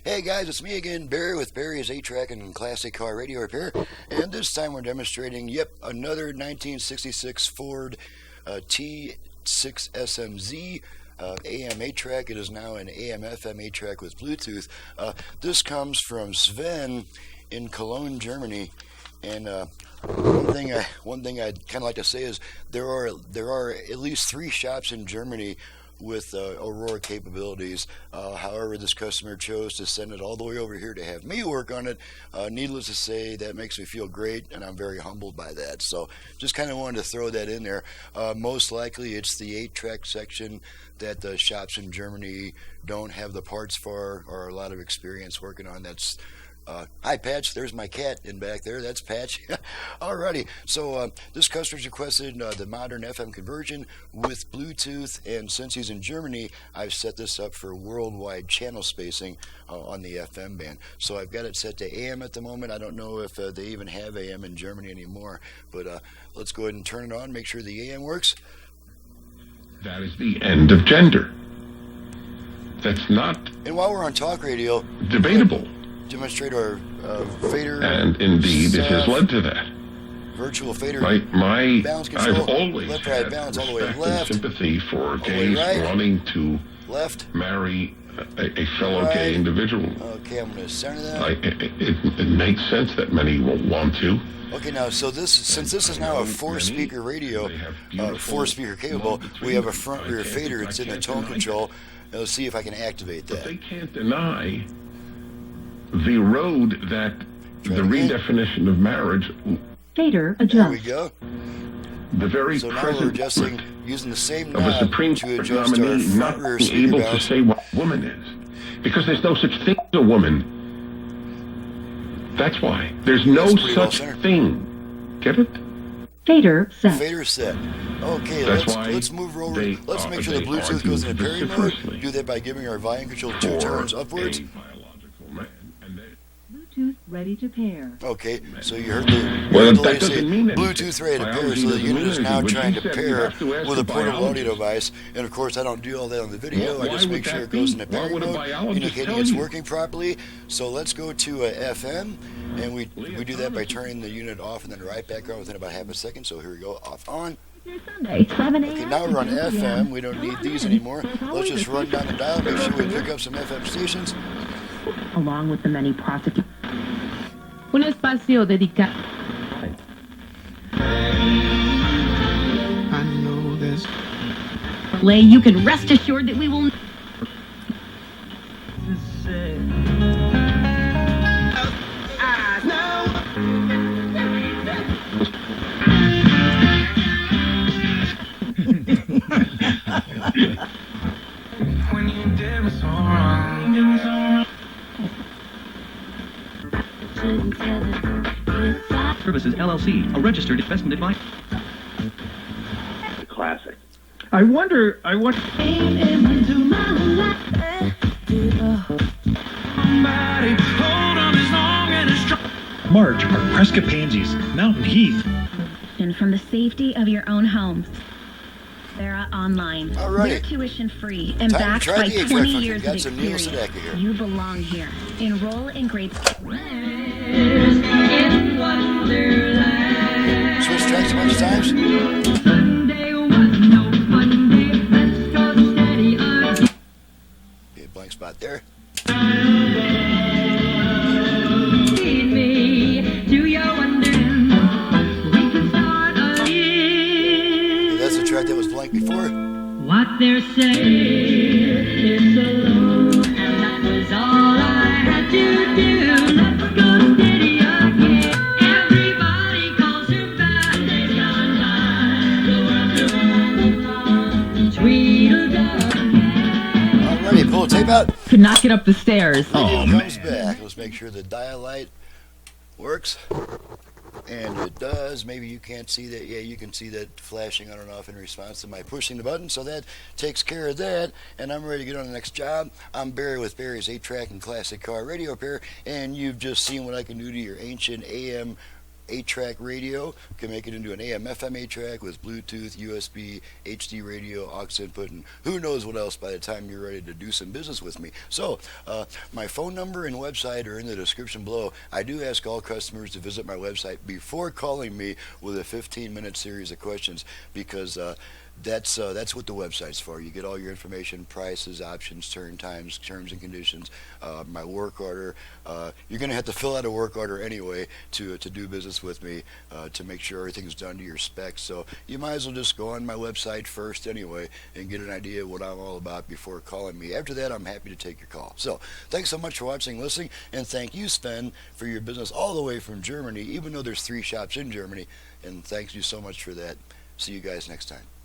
Hey guys, it's me again, Barry with Barry's 8-Track and Classic Car Radio Repair, and this time we're demonstrating, another 1966 Ford T6SMZ AM 8-Track. It is now an AM-FM 8-Track with Bluetooth. This comes from Sven in Cologne, Germany, and one thing I'd kind of like to say is there are at least 3 shops in Germany with Aurora capabilities. However, this customer chose to send it all the way over here to have me work on it. Needless to say, that makes me feel great, and I'm very humbled by that. So just kind of wanted to throw that in there. Most likely it's the 8-track section that the shops in Germany don't have the parts for or a lot of experience working on. That's hi, Patch. There's my cat in back there. That's Patch. Alrighty. So this customer's requested the modern FM conversion with Bluetooth, and since he's in Germany, I've set this up for worldwide channel spacing on the FM band. So I've got it set to AM at the moment. I don't know if they even have AM in Germany anymore, but let's go ahead and turn it on, make sure the AM works. That is the end of gender. That's not... And while we're on talk radio... debatable. Demonstrate our fader, and indeed it has led to that. Virtual fader, my balance control, I've always left, had right, balance all the way respect left, and sympathy for gays right, wanting to left, marry a fellow right, gay individual. Okay, I'm going to center that. It makes sense that many will want to. Okay, now, so since this is now a 4-speaker radio, 4-speaker capable, we have a front-rear fader. It's in the tone control. Now, let's see if I can activate that. But they can't deny the road that the redefinition of marriage. Fader adjust. There we go. The very so now present we're adjusting using the same knob of a Supreme to Court adjust our nominee not front-rear being speaker able balance. to say what a woman is, because there's no such thing as a woman. That's why there's no such thing. Get it? Fader set. Fader set. Okay, That's let's move over. Let's make sure the Bluetooth goes into parry mode. Do that by giving our volume control 2 turns upwards. Bluetooth ready to pair. Okay, so you heard the that doesn't mean Bluetooth ready to pair, so the unit is now trying to pair with a portable audio device. And of course, I don't do all that on the video. I just make sure it goes into parry mode, indicating it's working properly. So let's go to FM, and we do that by turning the unit off and then right back on within about half a second. So here we go, off on. Sunday, 7 a.m. Okay, now we're on FM. We don't need these anymore. Let's just run down the dial, make sure we pick up some FM stations. Along with the many prosecutors. Un espacio dedicado. I know this. You can rest assured that we will. When you did was so wrong, it was so wrong. Services LLC, a registered investment advisor. Classic. I wonder. March are Prescott Pansies, Mountain Heath. And from the safety of your own home. Sarah Online. We're tuition free and backed by 20 years of experience. You belong here. Enroll in grade school. Switch tracks a bunch of times. Okay, blank spot there. That's the track that was blank before. What they're saying is so low, and that was all I had to do. Let's go steady again. Everybody calls her back. Days gone by. The world Tweedledum. Alrighty, pull the tape out. Could not get up the stairs. Oh, comes back. Let's make sure the dial light works. And it does. Maybe you can't see that. Yeah, you can see that flashing on and off in response to my pushing the button. So that takes care of that. And I'm ready to get on the next job. I'm Barry with Barry's 8-Track and Classic Car Radio Repair. And you've just seen what I can do to your ancient AM 8-track radio. Can make it into an AM/FM 8-track with Bluetooth, USB, HD radio, aux input, and who knows what else by the time you're ready to do some business with me. So, my phone number and website are in the description below. I do ask all customers to visit my website before calling me with a 15-minute series of questions, because that's what the website's for. You get all your information, prices, options, turn times, terms and conditions, my work order. You're going to have to fill out a work order anyway to do business with me, to make sure everything's done to your specs. So you might as well just go on my website first anyway and get an idea of what I'm all about before calling me. After that, I'm happy to take your call. So thanks so much for watching, listening, and thank you, Sven, for your business all the way from Germany, even though there's 3 shops in Germany. And thanks you so much for that. See you guys next time.